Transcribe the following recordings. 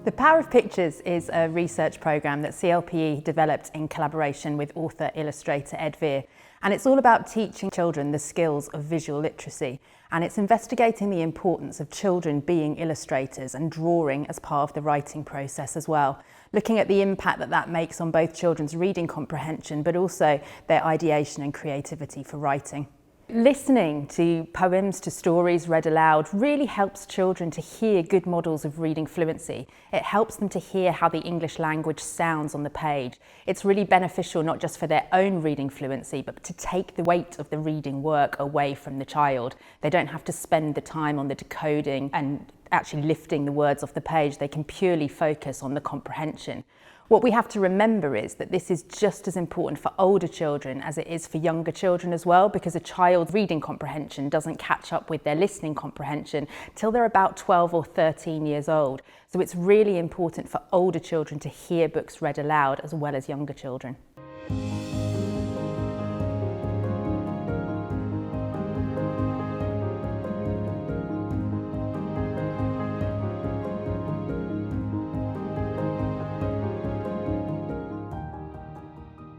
The Power of Pictures is a research programme that CLPE developed in collaboration with author-illustrator Ed Veer, and it's all about teaching children the skills of visual literacy, and it's investigating the importance of children being illustrators and drawing as part of the writing process as well, looking at the impact that that makes on both children's reading comprehension but also their ideation and creativity for writing. Listening to poems, to stories read aloud really helps children to hear good models of reading fluency. It helps them to hear how the English language sounds on the page. It's really beneficial not just for their own reading fluency, but to take the weight of the reading work away from the child. They don't have to spend the time on the decoding and actually lifting the words off the page. They can purely focus on the comprehension. What we have to remember is that this is just as important for older children as it is for younger children as well, because a child's reading comprehension doesn't catch up with their listening comprehension till they're about 12 or 13 years old. So it's really important for older children to hear books read aloud as well as younger children.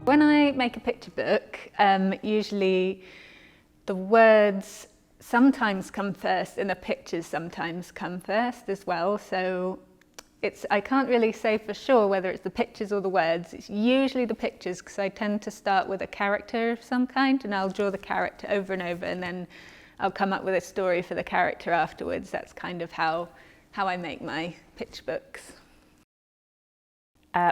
When I make a picture book, usually the words sometimes come first and the pictures sometimes come first as well. So I can't really say for sure whether it's the pictures or the words. It's usually the pictures, because I tend to start with a character of some kind and I'll draw the character over and over, and then I'll come up with a story for the character afterwards. That's kind of how I make my picture books.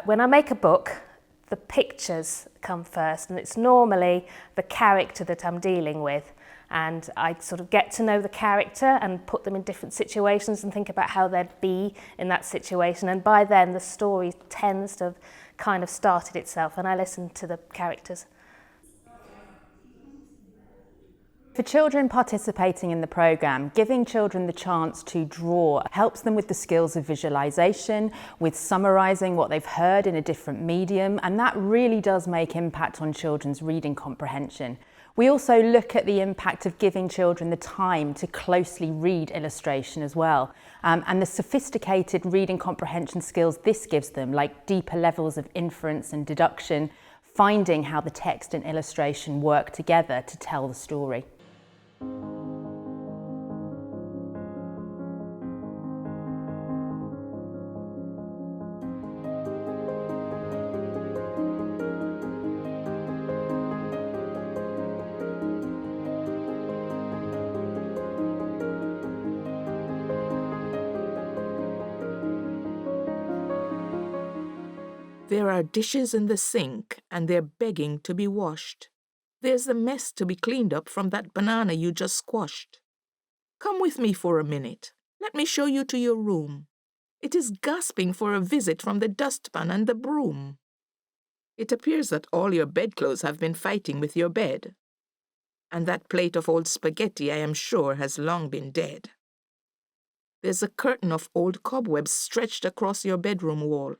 When I make a book, the pictures come first, and it's normally the character that I'm dealing with, and I sort of get to know the character and put them in different situations and think about how they'd be in that situation, and by then the story tends to have kind of started itself and I listen to the characters. For children participating in the programme, giving children the chance to draw helps them with the skills of visualisation, with summarising what they've heard in a different medium, and that really does make impact on children's reading comprehension. We also look at the impact of giving children the time to closely read illustration as well, and the sophisticated reading comprehension skills this gives them, like deeper levels of inference and deduction, finding how the text and illustration work together to tell the story. There are dishes in the sink and they're begging to be washed. There's a mess to be cleaned up from that banana you just squashed. Come with me for a minute. Let me show you to your room. It is gasping for a visit from the dustpan and the broom. It appears that all your bedclothes have been fighting with your bed. And that plate of old spaghetti, I am sure, has long been dead. There's a curtain of old cobwebs stretched across your bedroom wall.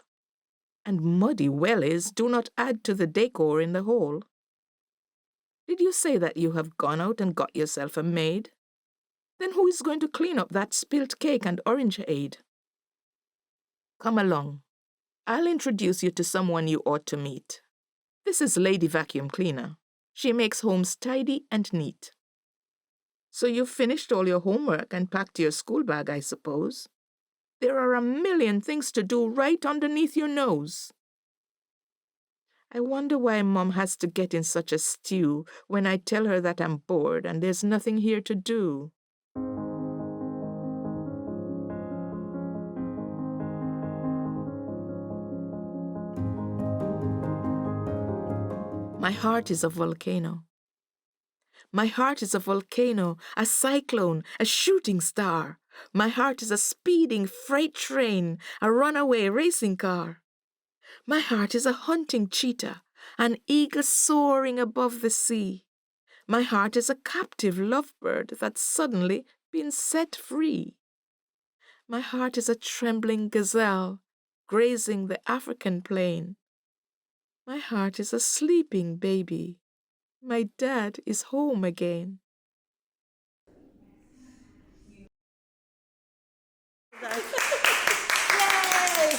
And muddy wellies do not add to the decor in the hall. Did you say that you have gone out and got yourself a maid? Then who is going to clean up that spilt cake and orangeade? Come along. I'll introduce you to someone you ought to meet. This is Lady Vacuum Cleaner. She makes homes tidy and neat. So you've finished all your homework and packed your school bag, I suppose. There are a million things to do right underneath your nose. I wonder why Mom has to get in such a stew when I tell her that I'm bored and there's nothing here to do. My heart is a volcano. My heart is a volcano, a cyclone, a shooting star. My heart is a speeding freight train, a runaway racing car. My heart is a hunting cheetah, an eagle soaring above the sea. My heart is a captive lovebird that's suddenly been set free. My heart is a trembling gazelle grazing the African plain. My heart is a sleeping baby. My dad is home again. Yay!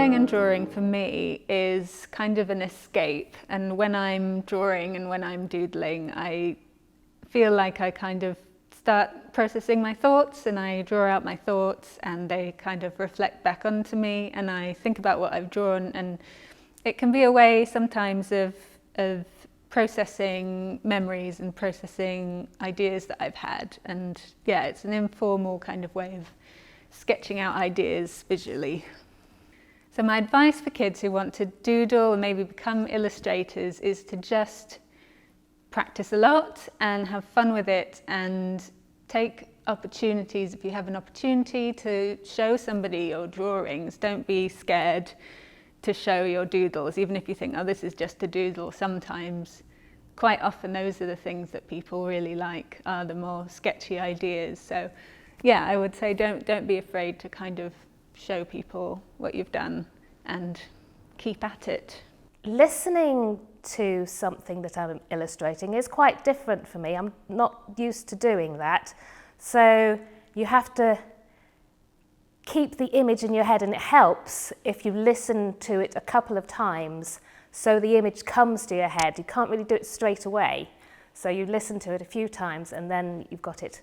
Doodling and drawing for me is kind of an escape, and when I'm drawing and when I'm doodling, I feel like I kind of start processing my thoughts, and I draw out my thoughts and they kind of reflect back onto me, and I think about what I've drawn, and it can be a way sometimes of processing memories and processing ideas that I've had. And yeah, it's an informal kind of way of sketching out ideas visually. So my advice for kids who want to doodle and maybe become illustrators is to just practice a lot and have fun with it, and take opportunities. If you have an opportunity to show somebody your drawings, don't be scared to show your doodles, even if you think, oh, this is just a doodle. Sometimes, quite often, those are the things that people really like, are the more sketchy ideas. So yeah, I would say don't be afraid to kind of show people what you've done and keep at it. Listening to something that I'm illustrating is quite different for me. I'm not used to doing that. So you have to keep the image in your head, and it helps if you listen to it a couple of times so the image comes to your head. You can't really do it straight away. So you listen to it a few times and then you've got it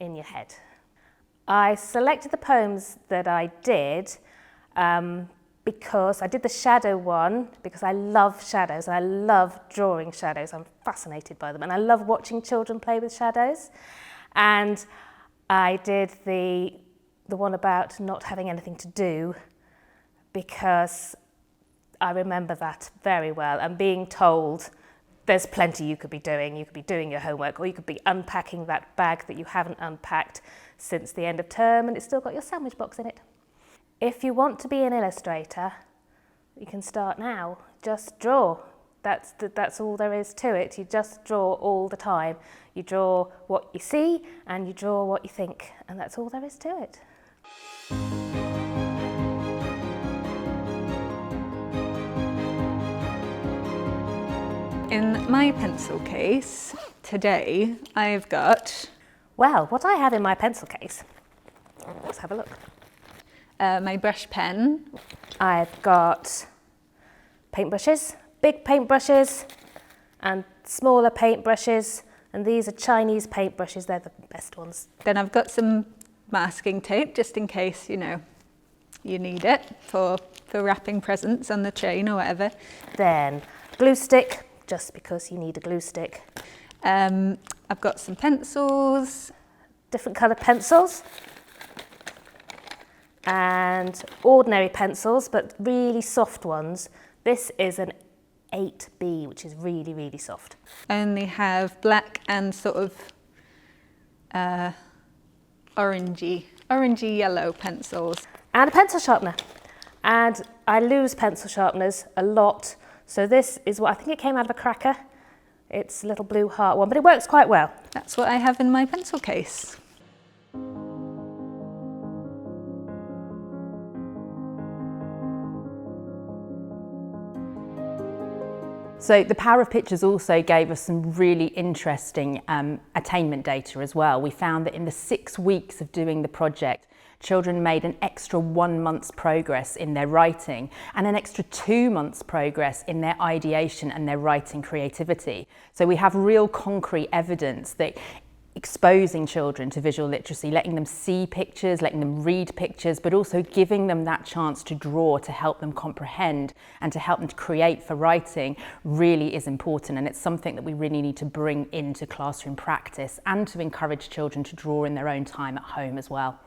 in your head. I selected the poems that I did because I did the shadow one because I love shadows. I love drawing shadows. I'm fascinated by them, and I love watching children play with shadows. And I did the one about not having anything to do because I remember that very well, and being told there's plenty you could be doing. You could be doing your homework, or you could be unpacking that bag that you haven't unpacked since the end of term and it's still got your sandwich box in it. If you want to be an illustrator, you can start now. Just draw. That's all there is to it. You just draw all the time. You draw what you see and you draw what you think, and that's all there is to it. In my pencil case today, I've got... Well, what I have in my pencil case, let's have a look. My brush pen. I've got paintbrushes, big paintbrushes and smaller paintbrushes, and these are Chinese paintbrushes. They're the best ones. Then I've got some masking tape just in case, you know, you need it for wrapping presents on the train or whatever. Then glue stick, just because you need a glue stick. I've got some pencils. Different colour pencils. And ordinary pencils, but really soft ones. This is an 8B, which is really, really soft. I only have black and sort of orangey yellow pencils. And a pencil sharpener. And I lose pencil sharpeners a lot. So this is what, I think it came out of a cracker. It's a little blue heart one, but it works quite well. That's what I have in my pencil case. So the Power of Pictures also gave us some really interesting attainment data as well. We found that in the 6 weeks of doing the project, children made an extra 1 month's progress in their writing and an extra 2 months' progress in their ideation and their writing creativity. So we have real concrete evidence that exposing children to visual literacy, letting them see pictures, letting them read pictures, but also giving them that chance to draw to help them comprehend and to help them to create for writing really is important. And it's something that we really need to bring into classroom practice and to encourage children to draw in their own time at home as well.